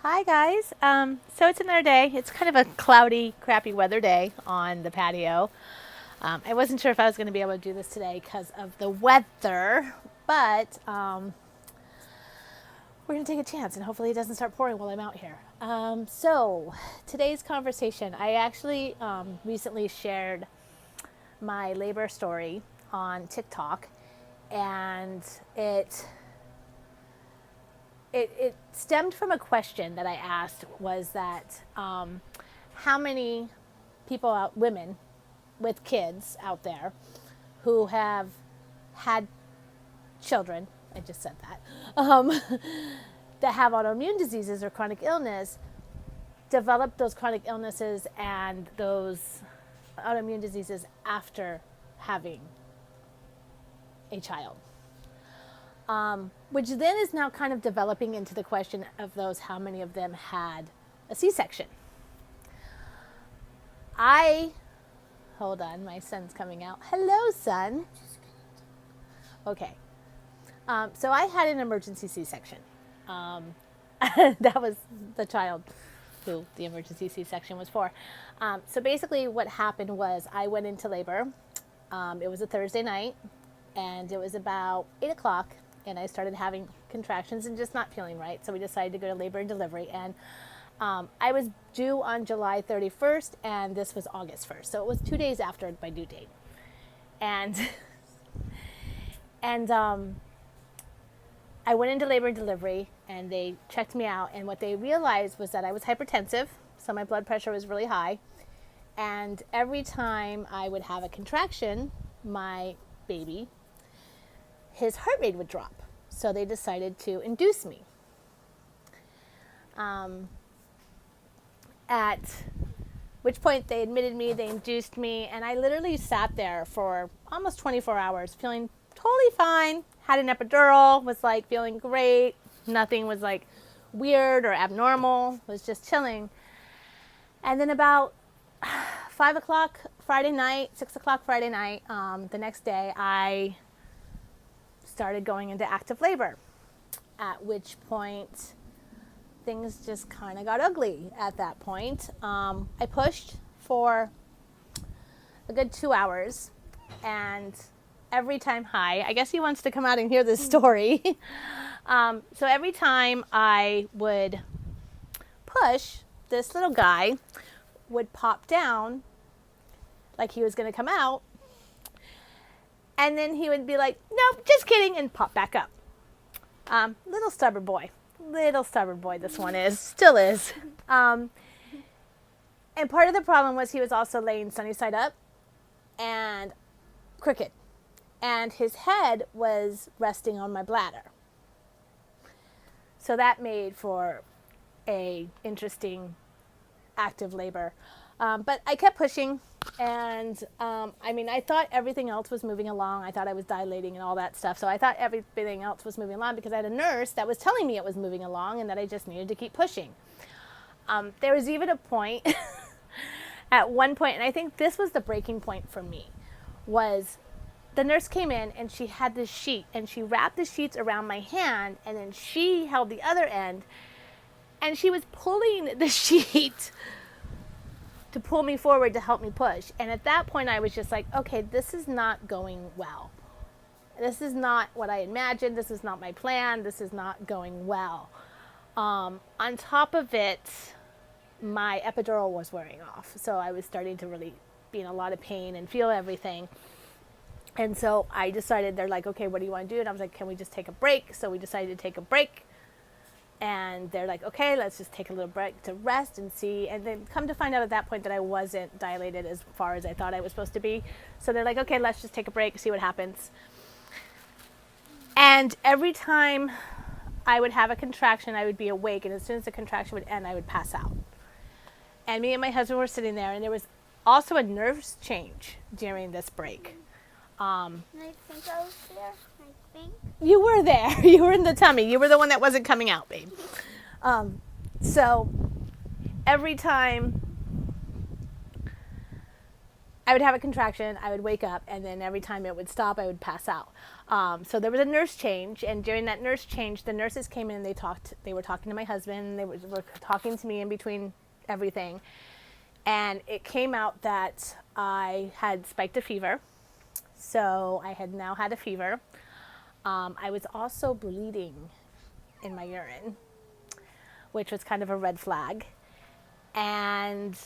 Hi guys. So it's another day. It's kind of a cloudy, crappy weather day on the patio. I wasn't sure if I was going to be able to do this today because of the weather, but we're going to take a chance and hopefully it doesn't start pouring while I'm out here. So today's conversation, I actually recently shared my labor story on TikTok, and it stemmed from a question that I asked, was that how many women with kids out there who have had children, I just said that, that have autoimmune diseases or chronic illness, develop those chronic illnesses and those autoimmune diseases after having a child. Which then is now kind of developing into the question of those, how many of them had a C-section. Hold on, my son's coming out. Hello, son. Okay. So I had an emergency C-section. That was the child who the emergency C-section was for. So basically what happened was I went into labor. It was a Thursday night, and it was about 8 o'clock. And I started having contractions and just not feeling right. So we decided to go to labor and delivery. And I was due on July 31st, and this was August 1st. So it was 2 days after my due date. And I went into labor and delivery, and they checked me out. And what they realized was that I was hypertensive, so my blood pressure was really high. And every time I would have a contraction, my baby, his heart rate would drop. So they decided to induce me. At which point they admitted me, they induced me, and I literally sat there for almost 24 hours feeling totally fine. Had an epidural, was like feeling great. Nothing was like weird or abnormal, was just chilling. And then about 5 o'clock Friday night, 6 o'clock Friday night, the next day, I started going into active labor, at which point things just kind of got ugly at that point. I pushed for a good 2 hours, and every time, I guess he wants to come out and hear this story. So every time I would push, this little guy would pop down like he was going to come out. And then he would be like, nope, just kidding, and pop back up. Little stubborn boy, this one is, still is. And part of the problem was he was also laying sunny side up and crooked. And his head was resting on my bladder. So that made for a interesting active labor. But I kept pushing. And I thought everything else was moving along. I thought I was dilating and all that stuff. So I thought everything else was moving along because I had a nurse that was telling me it was moving along and that I just needed to keep pushing. There was even a point, at one point, and I think this was the breaking point for me, was the nurse came in and she had this sheet and she wrapped the sheets around my hand, and then she held the other end and she was pulling the sheet to pull me forward to help me push. And at that point I was just like, okay, this is not going well. This is not what I imagined. This is not my plan. This is not going well. On top of it, my epidural was wearing off. So I was starting to really be in a lot of pain and feel everything. And so I decided, they're like, okay, what do you want to do? And I was like, can we just take a break? So we decided to take a break. And they're like, okay, let's just take a little break to rest and see. And then come to find out at that point that I wasn't dilated as far as I thought I was supposed to be. So they're like, okay, let's just take a break, see what happens. And every time I would have a contraction, I would be awake. And as soon as the contraction would end, I would pass out. And me and my husband were sitting there. And there was also a nurse change during this break. I think I was there. I think. You were there. You were in the tummy. You were the one that wasn't coming out, babe. So every time I would have a contraction, I would wake up, and then every time it would stop, I would pass out. So there was a nurse change, and during that nurse change, the nurses came in and they were talking to my husband, they were talking to me in between everything. And it came out that I had spiked a fever. So I had now had a fever. I was also bleeding in my urine, which was kind of a red flag. And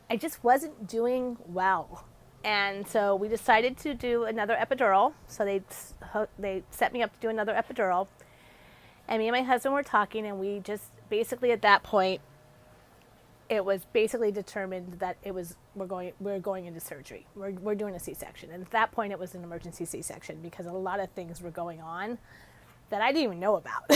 I just wasn't doing well. And so we decided to do another epidural. So they set me up to do another epidural. And me and my husband were talking, and we just basically at that point, it was basically determined that we're going into surgery. We're doing a C-section. And at that point, it was an emergency C-section because a lot of things were going on that I didn't even know about.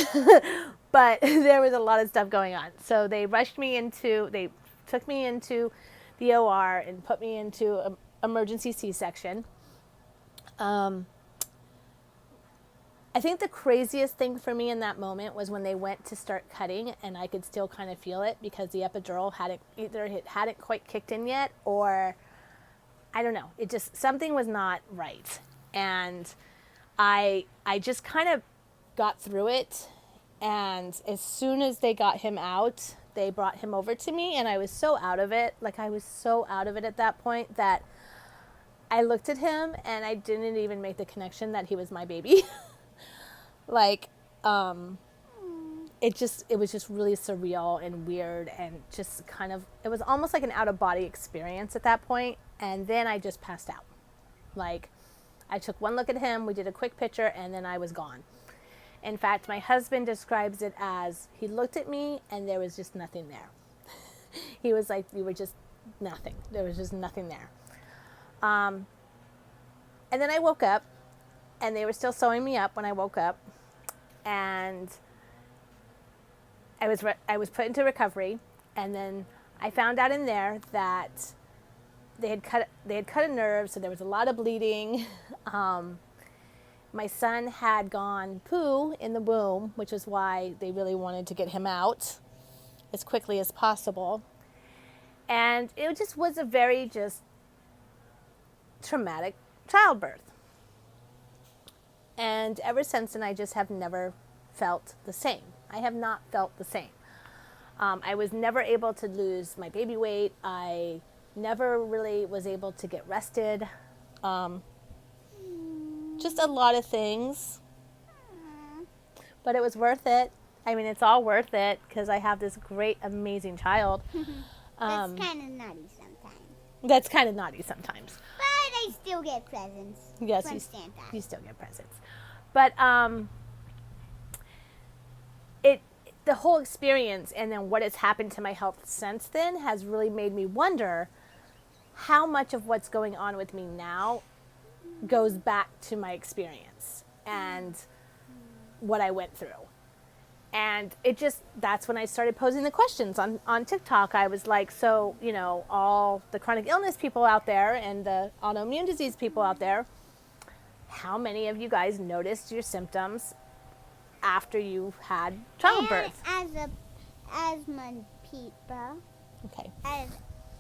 But there was a lot of stuff going on. So they took me into the OR and put me into an emergency C-section. I think the craziest thing for me in that moment was when they went to start cutting and I could still kind of feel it because the epidural hadn't quite kicked in yet, or I don't know. It just, something was not right. And I just kind of got through it. And as soon as they got him out, they brought him over to me, and I was so out of it. Like, I was so out of it at that point that I looked at him and I didn't even make the connection that he was my baby. Like, it was just really surreal and weird, and just kind of, it was almost like an out of body experience at that point. And then I just passed out. Like, I took one look at him, we did a quick picture, and then I was gone. In fact, my husband describes it as he looked at me and there was just nothing there. He was like, you were just nothing. There was just nothing there. And then I woke up, and they were still sewing me up when I woke up. And I was put into recovery, and then I found out in there that they had cut a nerve, so there was a lot of bleeding. My son had gone poo in the womb, which is why they really wanted to get him out as quickly as possible. And it just was a very just traumatic childbirth. And ever since then, I just have never felt the same. I have not felt the same. I was never able to lose my baby weight. I never really was able to get rested. Just a lot of things. But it was worth it. I mean, it's all worth it because I have this great, amazing child. That's kind of naughty sometimes. That's kind of naughty sometimes. But I still get presents. Yes, from Santa. you still get presents. But the whole experience and then what has happened to my health since then has really made me wonder how much of what's going on with me now goes back to my experience and what I went through. And that's when I started posing the questions on TikTok. I was like, so, all the chronic illness people out there and the autoimmune disease people out there, how many of you guys noticed your symptoms after you had childbirth? And as a asthma people. Okay.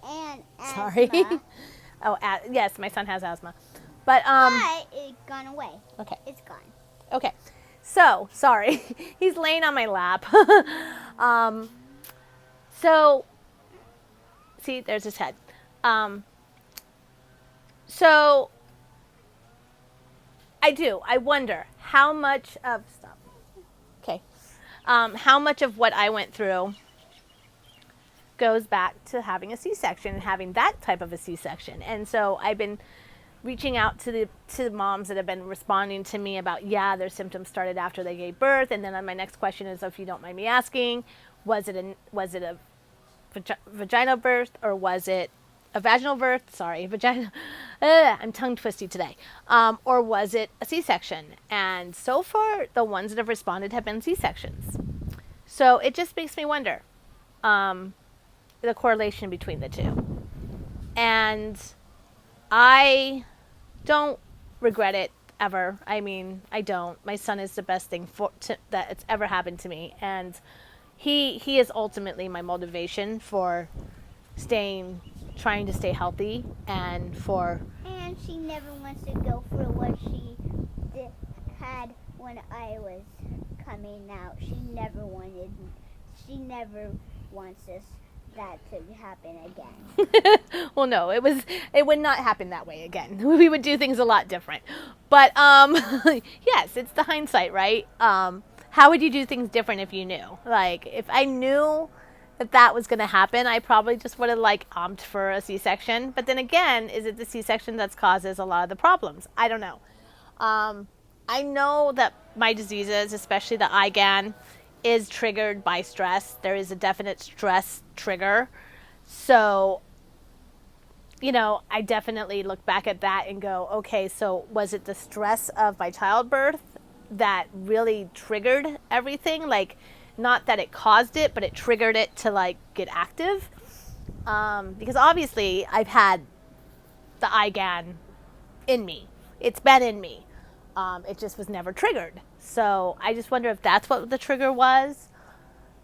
And Sorry. asthma. Oh, yes, my son has asthma. But it's gone away. Okay. It's gone. Okay. So, sorry. He's laying on my lap. So, see, there's his head. So, I wonder how much of, stop. Okay. How much of what I went through goes back to having a C-section and having that type of a C-section. And so I've been reaching out to the moms that have been responding to me about, their symptoms started after they gave birth. And then my next question is, if you don't mind me asking, was it a vaginal birth or was it a vaginal birth? Sorry, vagina. I'm tongue twisty today. Or was it a C-section? And so far, the ones that have responded have been C-sections. So it just makes me wonder the correlation between the two. And I don't regret it ever. I mean, I don't. My son is the best thing that it's ever happened to me, and he is ultimately my motivation for staying trying to stay healthy and for. And she never wants to go for what she had when I was coming out. She never wants us that to happen again. Well, no, it would not happen that way again. We would do things a lot different. But yes, it's the hindsight, right? How would you do things different if you knew? Like, if I knew that was going to happen, I probably just would have opted for a C-section. But then again, is it the C-section that causes a lot of the problems? I don't know. I know that my diseases, especially the IgAN, is triggered by stress. There is a definite stress trigger. So, I definitely look back at that and go, okay, so was it the stress of my childbirth that really triggered everything? Not that it caused it, but it triggered it to get active. Because obviously I've had the IgAN in me. It's been in me. It just was never triggered. So I just wonder if that's what the trigger was,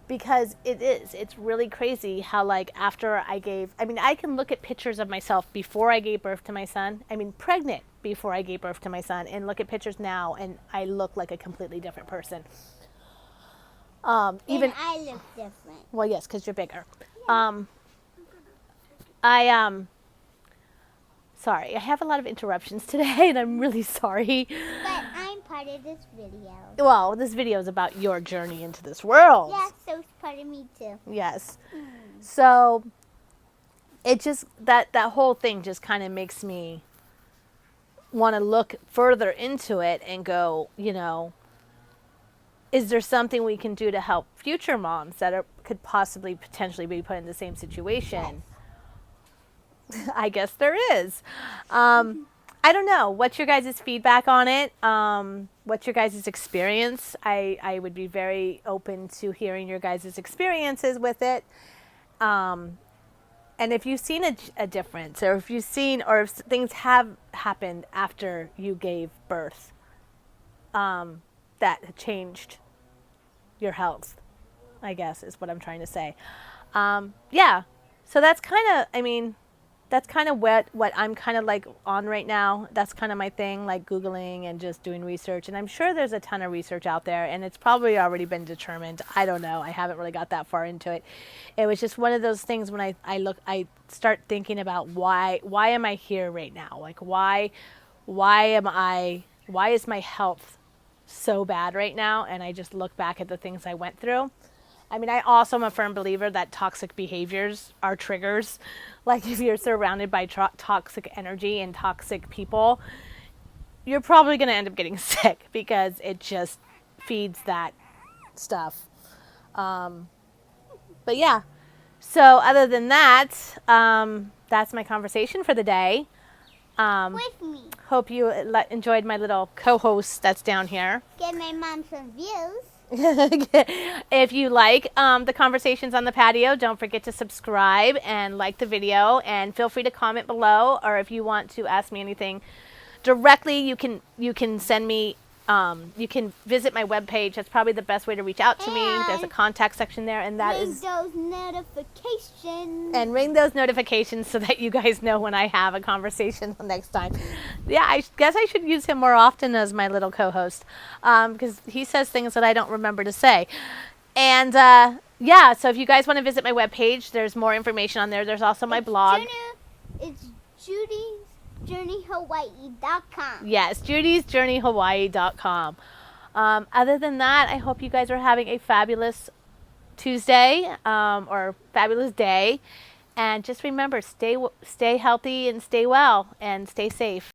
because it's really crazy how after I can look at pictures of myself before I gave birth to my son. Pregnant before I gave birth to my son, and look at pictures now, and I look like a completely different person. Even I look different. Well, yes, because you're bigger. Sorry, I have a lot of interruptions today, and I'm really sorry. But I'm part of this video. Well, this video is about your journey into this world. Yeah, so it's part of me too. Yes. So it just, that whole thing just kind of makes me want to look further into it and go, is there something we can do to help future moms that could possibly potentially be put in the same situation? Yes. I guess there is. I don't know. What's your guys' feedback on it? What's your guys' experience? I would be very open to hearing your guys' experiences with it. And if you've seen a difference, or if if things have happened after you gave birth, that changed your health, I guess is what I'm trying to say. Yeah. So that's kind of, that's kind of what I'm kind of on right now. That's kind of my thing, Googling and just doing research. And I'm sure there's a ton of research out there, and it's probably already been determined. I don't know. I haven't really got that far into it. It was just one of those things when I start thinking about why am I here right now? Why is my health so bad right now? And I just look back at the things I went through. I also am a firm believer that toxic behaviors are triggers. If you're surrounded by toxic energy and toxic people, you're probably going to end up getting sick because it just feeds that stuff. But yeah, so other than that, that's my conversation for the day. With me. Hope you enjoyed my little co-host that's down here. Give my mom some views. If you like the conversations on the patio, don't forget to subscribe and like the video, and feel free to comment below, or if you want to ask me anything directly, you can send me, you can visit my webpage. That's probably the best way to reach out to me. There's a contact section there, and that is those notifications. And ring those notifications so that you guys know when I have a conversation next time. Yeah, I guess I should use him more often as my little co-host, because he says things that I don't remember to say. And yeah, so if you guys want to visit my webpage, there's more information on there. There's also my blog. It's JudysJourneyHawaii.com. Yes, JudysJourneyHawaii.com. Other than that, I hope you guys are having a fabulous Tuesday, or fabulous day. And just remember, stay healthy and stay well and stay safe.